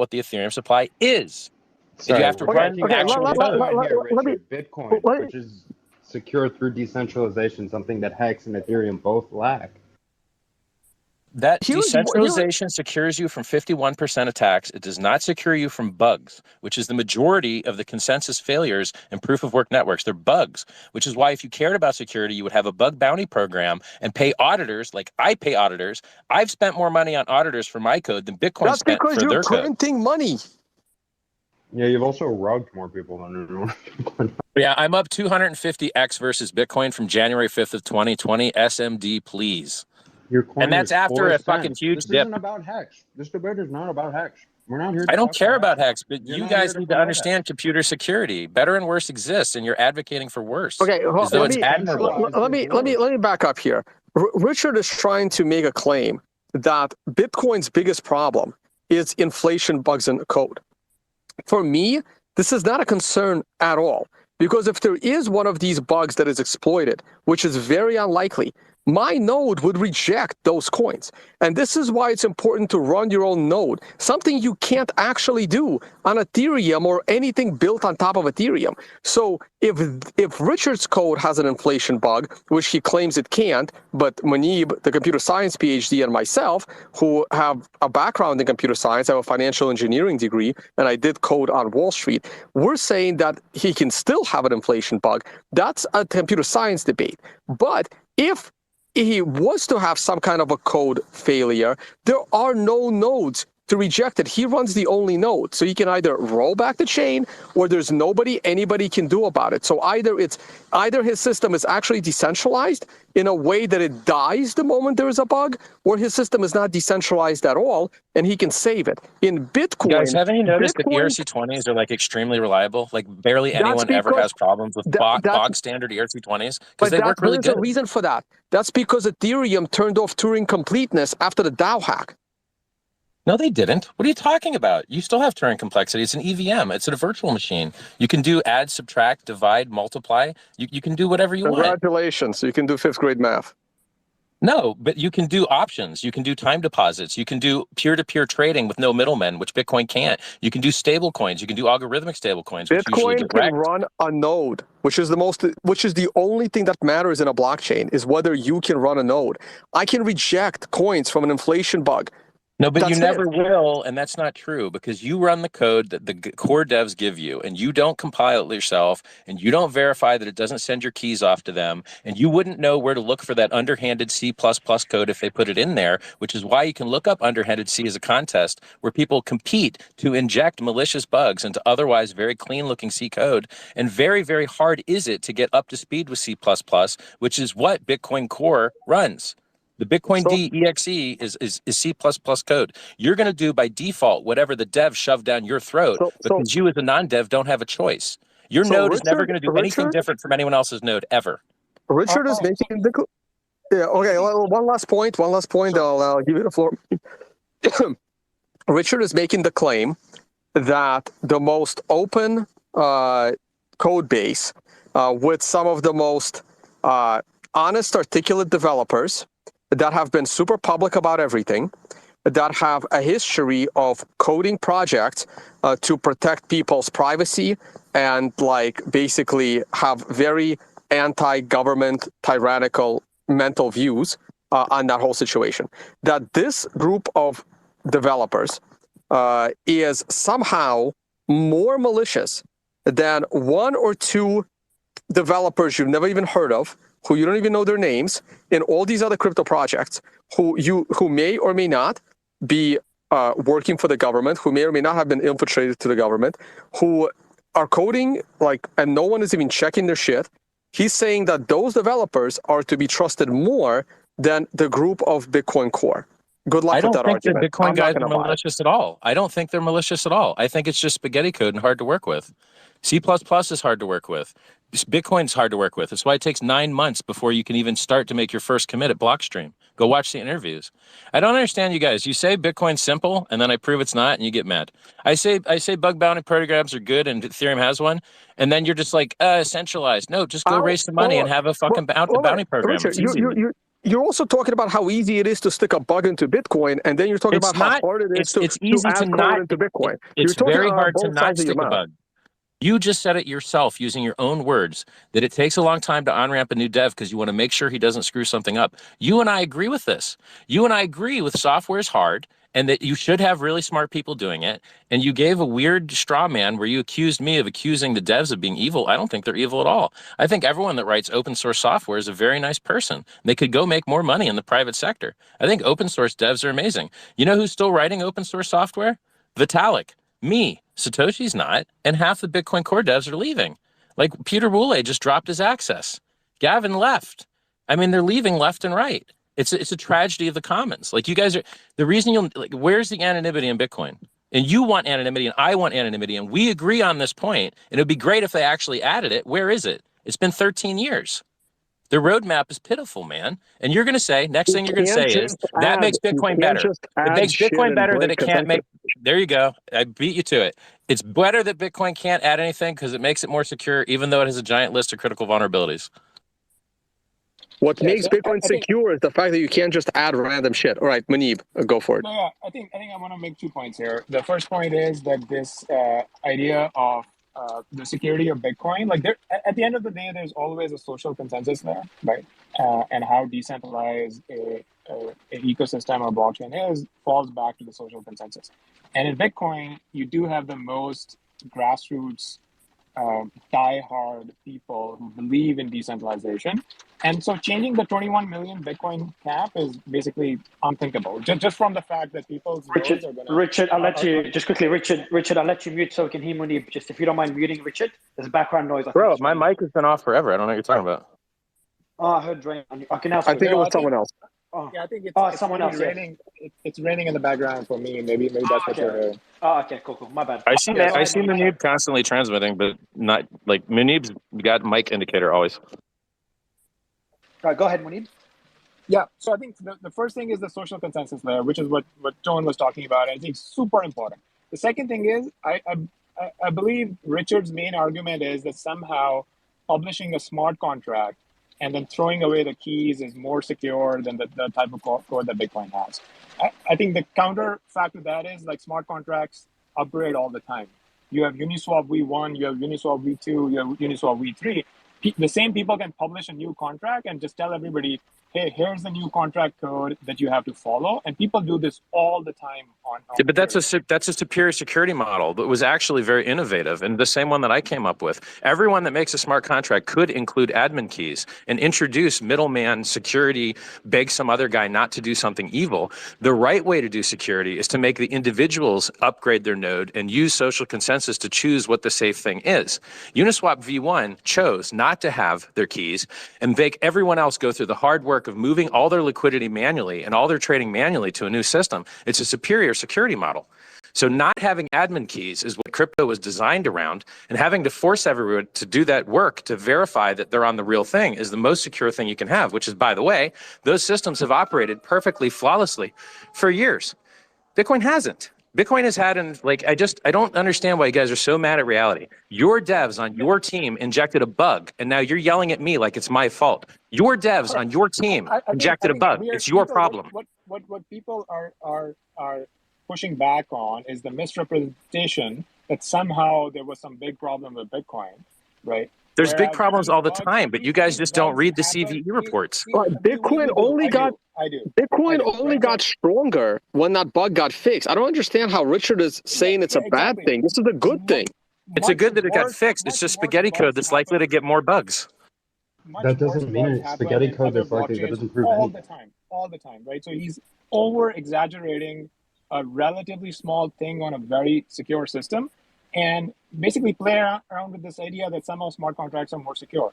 what the Ethereum supply is. Sorry, you have to run actual code. Let me, Bitcoin, which is secure through decentralization, something that Hex and Ethereum both lack. That decentralization secures you from 51% attacks. It does not secure you from bugs, which is the majority of the consensus failures in proof of work networks. They're bugs, which is why if you cared about security, you would have a bug bounty program and pay auditors like I pay auditors. I've spent more money on auditors for my code than Bitcoin spent for their code. That's because you're printing money. Yeah, you've also robbed more people than anyone. Yeah, I'm up 250x versus Bitcoin from January 5th of 2020. SMD, please. And that's after a fucking huge dip. This isn't about Hex. This debate is not about Hex. We're not here to I don't care about Hex, but You're you not guys here to need to understand computer security. Better and worse exists, and you're advocating for worse. Okay, let me back up here. Richard is trying to make a claim that Bitcoin's biggest problem is inflation bugs in the code. For me, this is not a concern at all, because if there is one of these bugs that is exploited, which is very unlikely, my node would reject those coins. And this is why it's important to run your own node, something you can't actually do on Ethereum or anything built on top of Ethereum. So if Richard's code has an inflation bug, which he claims it can't, but Munib, the computer science PhD, and myself, who have a background in computer science, I have a financial engineering degree, and I did code on Wall Street, we're saying that he can still have an inflation bug. That's a computer science debate. But if he was to have some kind of a code failure, there are no nodes to reject it. He runs the only node. So he can either roll back the chain or there's anybody can do about it. So either his system is actually decentralized in a way that it dies the moment there is a bug, or his system is not decentralized at all and he can save it. In Bitcoin, guys, haven't you noticed that ERC20s are like extremely reliable? Like barely anyone ever has problems with bog standard ERC20s because they work really good. There's a reason for that. That's because Ethereum turned off Turing completeness after the DAO hack. No, they didn't. What are you talking about? You still have Turing complexity. It's an EVM. It's a virtual machine. You can do add, subtract, divide, multiply. You can do whatever you want. Congratulations. You can do fifth grade math. No, but you can do options. You can do time deposits. You can do peer-to-peer trading with no middlemen, which Bitcoin can't. You can do stable coins. You can do algorithmic stable coins, which usually get wrecked. Bitcoin can run a node, which is the only thing that matters in a blockchain, is whether you can run a node. I can reject coins from an inflation bug. No, but you never will, and that's not true, because you run the code that the core devs give you, and you don't compile it yourself, and you don't verify that it doesn't send your keys off to them, and you wouldn't know where to look for that underhanded C++ code if they put it in there, which is why you can look up underhanded C as a contest where people compete to inject malicious bugs into otherwise very clean-looking C code, and very, very hard is it to get up to speed with C++, which is what Bitcoin Core runs. The Bitcoin DEXE is C++ code. You're going to do by default whatever the dev shoved down your throat because you as a non-dev don't have a choice. Your node is never going to do anything different from anyone else's node ever. Richard is making the... Yeah, okay, one last point. I'll give you the floor. Richard is making the claim that the most open code base with some of the most honest, articulate developers that have been super public about everything, that have a history of coding projects to protect people's privacy and like basically have very anti-government, tyrannical mental views on that whole situation. That this group of developers is somehow more malicious than one or two developers you've never even heard of, who you don't even know their names, in all these other crypto projects, who may or may not be working for the government, who may or may not have been infiltrated to the government, who are coding and no one is even checking their shit. He's saying that those developers are to be trusted more than the group of Bitcoin Core. Good luck with that argument. I don't think the Bitcoin guys are malicious at all. I don't think they're malicious at all. I think it's just spaghetti code and hard to work with. C++ is hard to work with. Bitcoin's hard to work with. That's why it takes 9 months before you can even start to make your first commit at Blockstream. Go watch the interviews. I don't understand you guys. You say Bitcoin's simple, and then I prove it's not, and you get mad. I say bug bounty programs are good, and Ethereum has one, and then you're just like, centralized. No, just go raise some money and have a fucking bounty program. Richard, it's easy. you're also talking about how easy it is to stick a bug into Bitcoin, and then you're talking It's about how not. hard it is It's to easy to add not. code into Bitcoin. You're It's talking very out of hard to both not sides of your stick a mouth. bug. You just said it yourself using your own words that it takes a long time to on-ramp a new dev because you want to make sure he doesn't screw something up. You and I agree with this. You and I agree with software is hard and that you should have really smart people doing it. And you gave a weird straw man where you accused me of accusing the devs of being evil. I don't think they're evil at all. I think everyone that writes open source software is a very nice person. They could go make more money in the private sector. I think open source devs are amazing. You know who's still writing open source software? Vitalik. Me. Satoshi's not, and half the Bitcoin core devs are leaving. Like Peter Boulay just dropped his access. Gavin left. I mean, they're leaving left and right. It's a tragedy of the commons. Like you guys are the reason you'll like. Where's the anonymity in Bitcoin? And you want anonymity, and I want anonymity, and we agree on this point. And it would be great if they actually added it. Where is it? It's been 13 years. The roadmap is pitiful, man. And you're going to say, next thing you're going to say is, that makes You Bitcoin can't better. just It add makes shit Bitcoin and better that break it can't make. consensus. There you go. I beat you to it. It's better that Bitcoin can't add anything because it makes it more secure, even though it has a giant list of critical vulnerabilities. What makes So Bitcoin I think secure is the fact that you can't just add random shit. All right, Manib, go for it. no, yeah, I think I want to make 2 points here. The first point is that this idea of the security of Bitcoin, like there, at the end of the day, there's always a social consensus there, right? And how decentralized a ecosystem or blockchain is falls back to the social consensus. And in Bitcoin, you do have the most grassroots, die-hard people who believe in decentralization. And so changing the 21 million Bitcoin cap is basically unthinkable, just from the fact that people's nodes are going to... Richard, I'll let you, just quickly, Richard, I'll let you mute so we can hear Munib. Just if you don't mind muting, Richard, there's background noise. I think Bro, it's my raining. mic has been off forever. I don't know what you're talking about. Oh, I heard rain. I can now I think it No, was I think- someone else. Oh, Yeah, I think it's someone maybe else, yes. raining. It's raining in the background for me. Maybe that's what you're hearing. oh, okay, cool. My bad. I see Yeah, go I ahead, see Munib. Munib constantly transmitting, but not like Munib's got mic indicator always. Right, go ahead, Munib. Yeah, so I think the first thing is the social consensus layer, which is what Tone was talking about. I think super important. The second thing is I believe Richard's main argument is that somehow publishing a smart contract and then throwing away the keys is more secure than the type of code that Bitcoin has. I think the counter fact to that is like smart contracts upgrade all the time. You have Uniswap V1, you have Uniswap V2, you have Uniswap V3. The same people can publish a new contract and just tell everybody, hey, here's the new contract code that you have to follow. And people do this all the time on Yeah, but that's a superior security model that was actually very innovative and the same one that I came up with. Everyone that makes a smart contract could include admin keys and introduce middleman security, beg some other guy not to do something evil. The right way to do security is to make the individuals upgrade their node and use social consensus to choose what the safe thing is. Uniswap V1 chose not to have their keys and make everyone else go through the hard work of moving all their liquidity manually and all their trading manually to a new system. It's a superior security model. So not having admin keys is what crypto was designed around, and having to force everyone to do that work to verify that they're on the real thing is the most secure thing you can have, which is, by the way, those systems have operated perfectly flawlessly for years. Bitcoin hasn't. Bitcoin has had, I don't understand why you guys are so mad at reality. Your devs on your team injected a bug, and now you're yelling at me like it's my fault. Your devs on your team injected a bug. It's your problem. What people are pushing back on is the misrepresentation that somehow there was some big problem with Bitcoin, right? There's big Whereas problems these all the bugs- time, but you guys just don't read the CVE reports. Bitcoin only got I do. Bitcoin only Right, got stronger when that bug got fixed. I don't understand how Richard is saying it's a bad exactly. thing. This is a good thing. It's a good that it got fixed. It's just spaghetti code that's likely to get more bugs. That doesn't mean it's spaghetti code that's likely. That doesn't prove anything. All the time, right? So he's over exaggerating a relatively small thing on a very secure system, and basically play around with this idea that somehow smart contracts are more secure.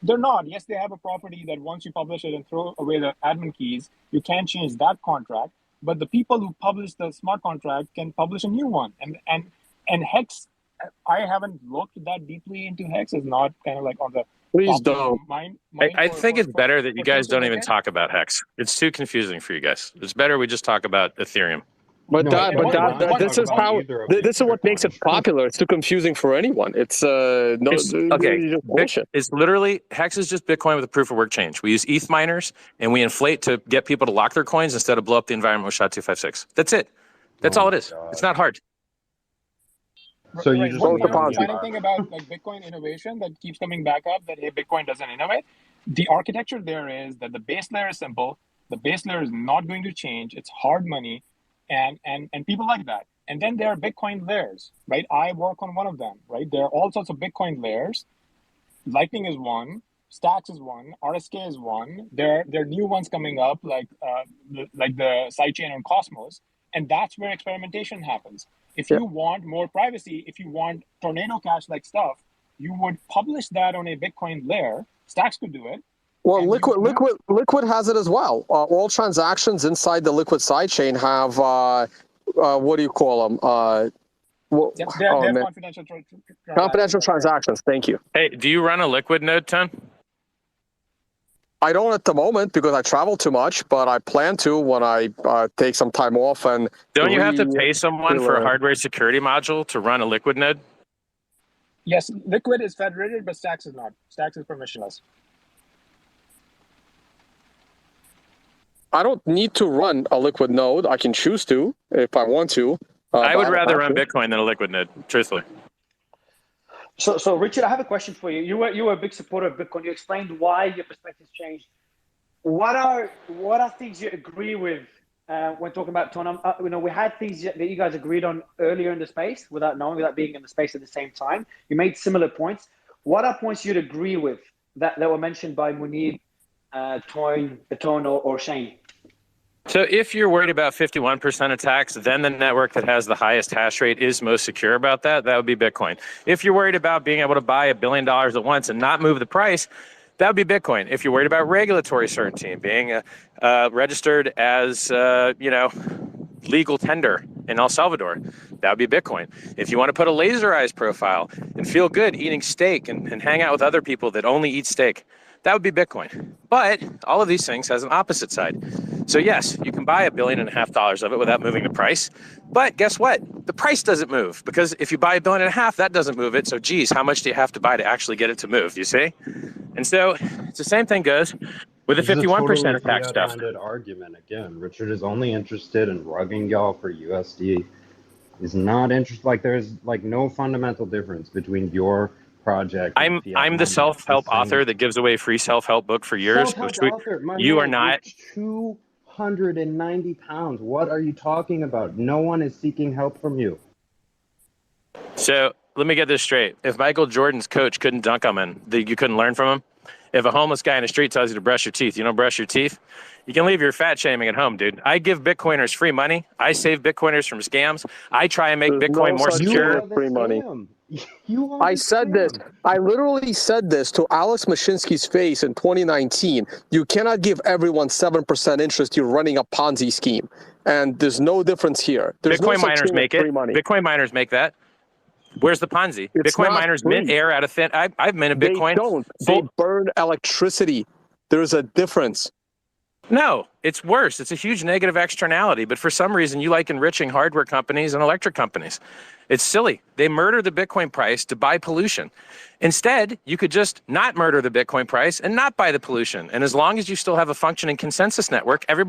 They're not. Yes, they have a property that once you publish it and throw away the admin keys, you can change that contract. But the people who publish the smart contract can publish a new one. And Hex, I haven't looked that deeply into Hex. It's not kind of like on the Please top don't. of mind I for- think for- it's better that you for guys people don't even to talk about Hex. It's too confusing for you guys. It's better we just talk about Ethereum. But No, that, I but don't want to this talk is about how. either of This these is what makes it Bitcoins. popular. It's too confusing for anyone. It's no, It's okay. just bullshit. It's literally Hex is just Bitcoin with a proof of work change. We use ETH miners and we inflate to get people to lock their coins instead of blow up the environment with SHA-256. That's it. That's Oh all my it is. God. It's not hard. So you Right. just Well, One it's a need final, only Ponzi. final thing about like Bitcoin innovation that keeps coming back up that hey, Bitcoin doesn't innovate. The architecture there is that the base layer is simple. The base layer is not going to change. It's hard money, and people like that. And then there are Bitcoin layers, right? I work on one of them, right? There are all sorts of Bitcoin layers. Lightning is one. Stacks is one. RSK is one. There are new ones coming up, like the sidechain on Cosmos, and that's where experimentation happens. If Yeah. you want more privacy, if you want Tornado Cash like stuff, you would publish that on a Bitcoin layer. Stacks could do it. Well, And Liquid has it as well. All transactions inside the Liquid sidechain have what do you call them? They're Man. confidential Confidential transactions. transactions. Thank you. Hey, do you run a Liquid node, Ton? I don't at the moment because I travel too much, but I plan to when I take some time off and. Don't you have to pay someone for a relearn. hardware security module to run a Liquid node? Yes, Liquid is federated, but Stacks is not. Stacks is permissionless. I don't need to run a Liquid node. I can choose to if I want to. I would but rather don't run have to. Bitcoin than a Liquid node, truthfully. So Richard, I have a question for you. You were a big supporter of Bitcoin. You explained why your perspectives changed. What are things you agree with when talking about Ton? We had things that you guys agreed on earlier in the space without being in the space at the same time. You made similar points. What are points you'd agree with that were mentioned by Munib, Ton, or Shane? So if you're worried about 51% attacks, then the network that has the highest hash rate is most secure about that. That would be Bitcoin. If you're worried about being able to buy $1 billion at once and not move the price, that would be Bitcoin. If you're worried about regulatory certainty, being registered as, legal tender in El Salvador, that would be Bitcoin. If you want to put a laser eyes profile and feel good eating steak and hang out with other people that only eat steak, that would be Bitcoin. But all of these things has an opposite side. So yes, you can buy $1.5 billion of it without moving the price. But guess what? The price doesn't move because if you buy $1.5 billion, that doesn't move it. So geez, how much do you have to buy to actually get it to move? You see? And so it's the same thing goes with the This is a 51% totally attack stuff. fiat-minded argument again. Richard is only interested in rugging y'all for USD. He's not interested. Like there's like no fundamental difference between your project. And I'm the self-help author that gives away free self-help book for years. Self-help author. My You man, are not. you're 290 pounds. What are you talking about? No one is seeking help from you. So let me get this straight. If Michael Jordan's coach couldn't dunk on him, you couldn't learn from him. If a homeless guy in the street tells you to brush your teeth, you don't brush your teeth. You can leave your fat shaming at home, dude. I give Bitcoiners free money. I save Bitcoiners from scams. I try and make There's Bitcoin no more such secure. thing as free money. You are I the said this. scam. I literally said this to Alex Mashinsky's face in 2019. You cannot give everyone 7% interest. You're running a Ponzi scheme. And there's no difference here. There's no Bitcoin such miners thing make as it. free money. Bitcoin miners make that. Where's the Ponzi? It's Bitcoin not miners free. mint air out of thin. I've minted They Bitcoin. don't. They burn electricity. There's a difference. No, it's worse. It's a huge negative externality. But for some reason, you like enriching hardware companies and electric companies. It's silly. They murder the Bitcoin price to buy pollution. Instead, you could just not murder the Bitcoin price and not buy the pollution. And as long as you still have a functioning consensus network, everybody